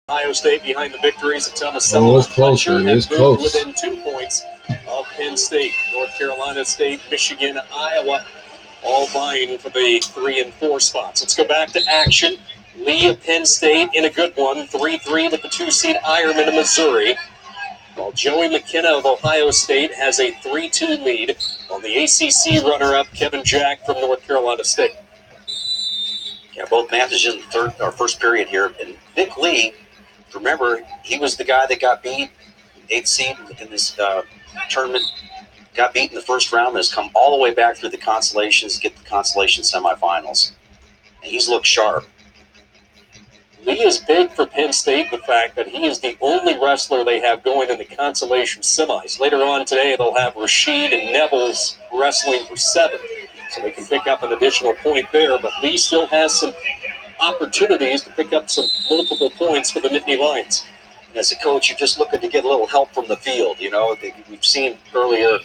Ohio State behind the victories of Thomas Oh, it was close, man. It was close. Within 2 points of Penn State, North Carolina State, Michigan, Iowa, all vying for the 3 and 4 spots. Let's go back to action. Lee of Penn State in a good one, 3-3 with the 2-seed Eierman of Missouri. While Joey McKenna of Ohio State has a 3-2 lead on the ACC runner-up Kevin Jack from North Carolina State. Yeah, both matches in the first period here. And Nick Lee, remember, he was the guy that got beat, 8th seed in this tournament, got beat in the first round, and has come all the way back through the consolations to get the consolation semifinals. And he's looked sharp. Lee is big for Penn State, the fact that he is the only wrestler they have going in the consolation semis. Later on today, they'll have Rashid and Neville's wrestling for 7, so they can pick up an additional point there. But Lee still has some opportunities to pick up some multiple points for the Nittany Lions. And as a coach, you're just looking to get a little help from the field. You know, we've seen earlier,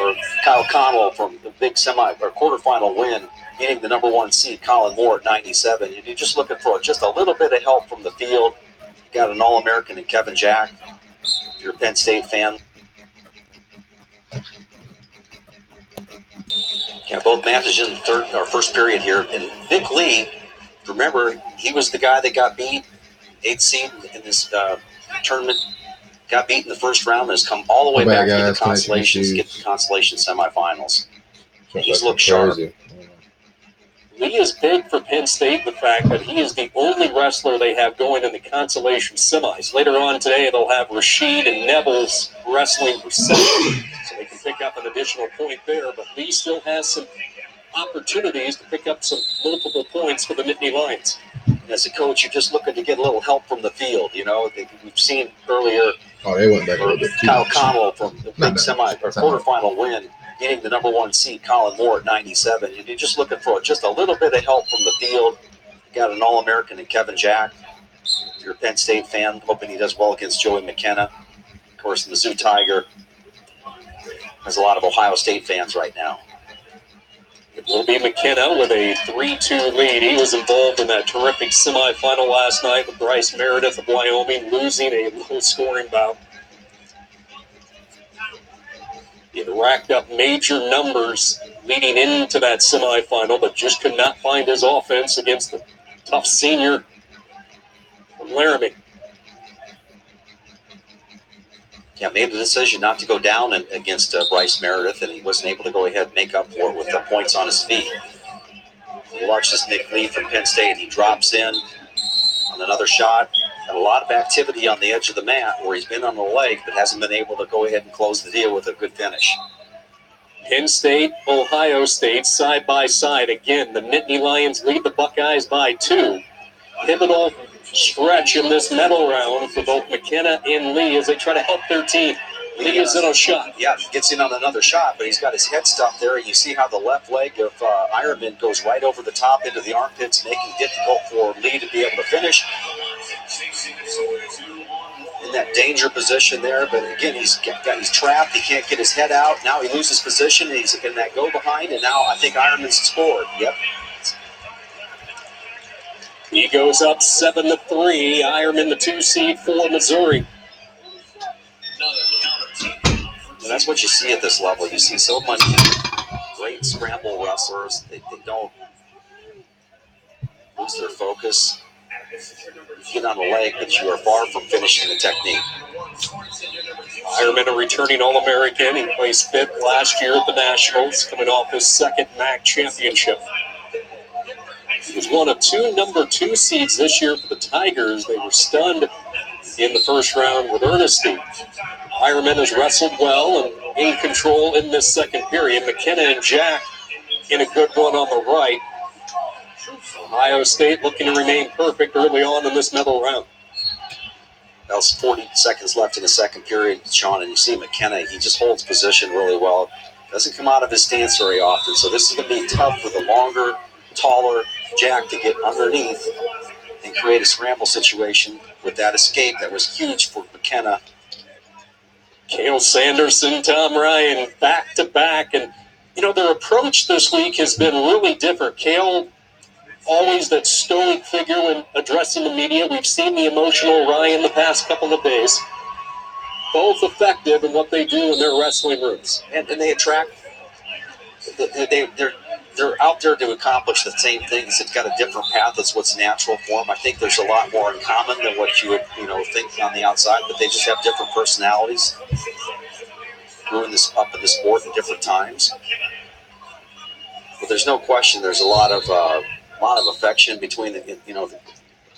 or Kyle Connell from the big quarterfinal win, beating the number 1 seed Colin Moore at 97. You're just looking for just a little bit of help from the field. You got an All-American in Kevin Jack. If you're a Penn State fan. Yeah, both matches in the first period here. And Nick Lee, remember, he was the guy that got beat, 8th seed in this tournament, got beat in the first round, and has come all the way back through the consolations to get the consolation semifinals. And he's looked sharp. Lee is big for Penn State, the fact that he is the only wrestler they have going in the consolation semis. Later on today, they'll have Rashid and Neville's wrestling for 7, so they can pick up an additional point there. But Lee still has some opportunities to pick up some multiple points for the Nittany Lions. And as a coach, you're just looking to get a little help from the field. You know, we've seen earlier, they went back a little bit too Kyle much. Connell from the big quarterfinal win, beating the number 1 seed Colin Moore at 97. You're just looking for just a little bit of help from the field. You got an All-American in Kevin Jack. If you're a Penn State fan, hoping he does well against Joey McKenna. Of course, the Mizzou Tiger has a lot of Ohio State fans right now. It will be McKenna with a 3-2 lead. He was involved in that terrific semifinal last night with Bryce Meredith of Wyoming, losing a low-scoring bout. He had racked up major numbers leading into that semifinal, but just could not find his offense against the tough senior from Laramie. Yeah, made the decision not to go down against Bryce Meredith, and he wasn't able to go ahead and make up for it with the points on his feet. You watch this Nick Lee from Penn State. He drops in on another shot. Had a lot of activity on the edge of the mat where he's been on the leg, but hasn't been able to go ahead and close the deal with a good finish. Penn State, Ohio State, side by side. Again, the Nittany Lions lead the Buckeyes by 2. Pivotal stretch in this medal round for both McKenna and Lee as they try to help their team. Lee is in a shot. Yeah, gets in on another shot, but he's got his head stuffed there. You see how the left leg of Eierman goes right over the top into the armpits, making it difficult for Lee to be able to finish. In that danger position there, but again, he's trapped. He can't get his head out. Now he loses position, and he's in that go behind, and now I think Eierman's scored. Yep. He goes up 7-3. Eierman, the 2 seed for Missouri. And that's what you see at this level. You see so many great scramble wrestlers. They don't lose their focus. You get on the leg, but you are far from finishing the technique. Eierman, a returning All-American. He placed 5th last year at the Nationals, coming off his 2nd MAC championship. He was one of 2 number 2 seeds this year for the Tigers. They were stunned in the first round with earnesty. Eierman has wrestled well and in control in this second period. McKenna and Jack in a good run on the right. Ohio State looking to remain perfect early on in this medal round. That's 40 seconds left in the second period, Sean, and you see McKenna, he just holds position really well. Doesn't come out of his stance very often, so this is going to be tough for the longer, taller Jack to get underneath and create a scramble situation with that escape that was huge for McKenna. Cale Sanderson, Tom Ryan, back-to-back, and, you know, their approach this week has been really different. Cale always that stoic figure when addressing the media. We've seen the emotional Ryan the past couple of days. Both effective in what they do in their wrestling rooms. And they attract, they're out there to accomplish the same things. It's got a different path. That's what's natural for them. I think there's a lot more in common than what you would, think on the outside, but they just have different personalities. Growing this up in the sport at different times. But there's no question there's a lot of affection between the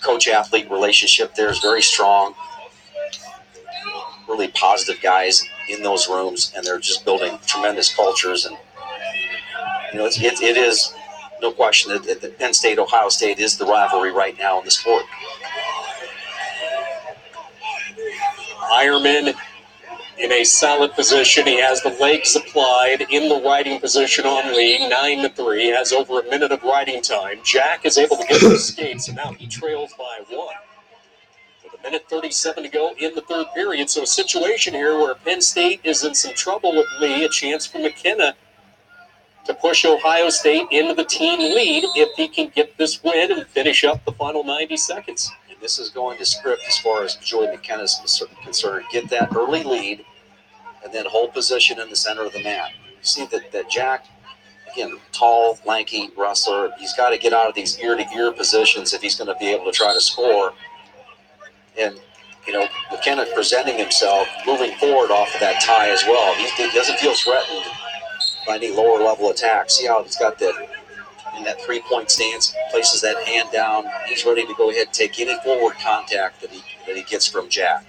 coach-athlete relationship there is very strong. Really positive guys in those rooms, and they're just building tremendous cultures. And it is no question that Penn State, Ohio State is the rivalry right now in the sport. Eierman in a solid position. He has the legs applied in the riding position on Lee, 9-3. Has over a minute of riding time. Jack is able to get the skates, and now he trails by 1. With a minute 37 to go in the third period. So a situation here where Penn State is in some trouble with Lee. A chance for McKenna to push Ohio State into the team lead if he can get this win and finish up the final 90 seconds. And this is going to script as far as Joey McKenna's concerned. Get that early lead and then hold position in the center of the mat. You see that Jack, again, tall, lanky wrestler, he's got to get out of these ear-to-ear positions if he's going to be able to try to score. And, McKenna presenting himself, moving forward off of that tie as well. He doesn't feel threatened by any lower-level attack. See how he's got that in that three-point stance, places that hand down. He's ready to go ahead and take any forward contact that he gets from Jack.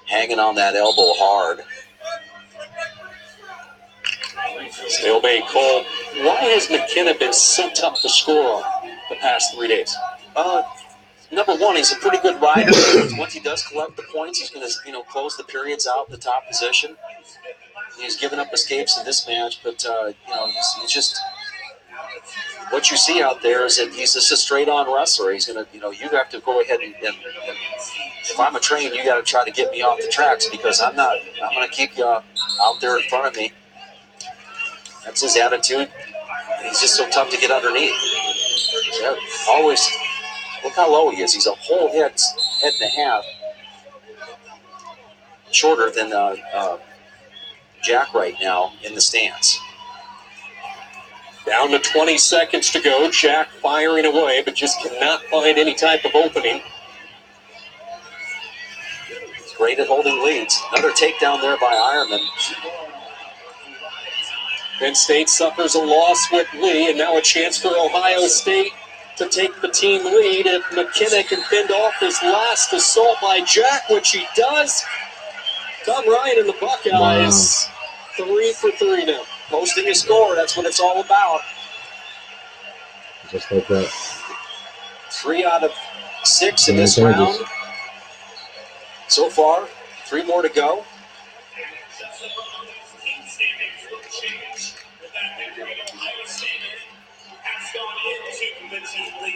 Hanging on that elbow hard. Stalemate call. Why has McKenna been so tough to score on the past 3 days? Number one, he's a pretty good rider. Once he does collect the points, he's going to, close the periods out in the top position. He's given up escapes in this match, but he's just what you see out there is that he's just a straight-on wrestler. He's going to, you have to go ahead and if I'm a train, you got to try to get me off the tracks because I'm going to keep you out there in front of me. That's his attitude. And he's just so tough to get underneath. Yeah, always, look how low he is. He's a whole head and a half shorter than Jack right now in the stance. Down to 20 seconds to go. Jack firing away, but just cannot find any type of opening. He's great at holding leads. Another takedown there by Eierman. Penn State suffers a loss with Lee, and now a chance for Ohio State to take the team lead if McKenna can fend off his last assault by Jack, which he does. Tom Ryan and the Buckeyes, 3 for 3 now. Posting a score, that's what it's all about. Just like that. 3 out of 6 in this round. So far, 3 more to go.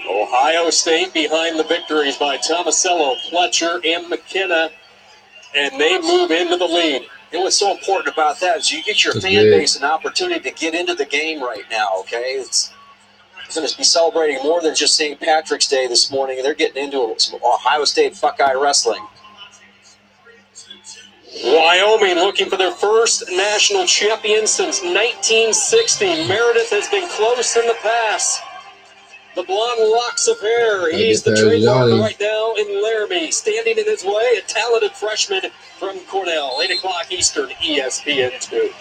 Ohio State behind the victories by Tomasello, Fletcher, and McKenna, and they move into the lead. And what's so important about that is you get your fan base an opportunity to get into the game right now, okay? It's going to be celebrating more than just St. Patrick's Day this morning. They're getting into some Ohio State Buckeye wrestling. Wyoming looking for their first national champion since 1960. Meredith has been close in the past. The blonde locks of hair. He's the trademark right now in Laramie. Standing in his way, a talented freshman from Cornell. 8 o'clock Eastern, ESPN 2.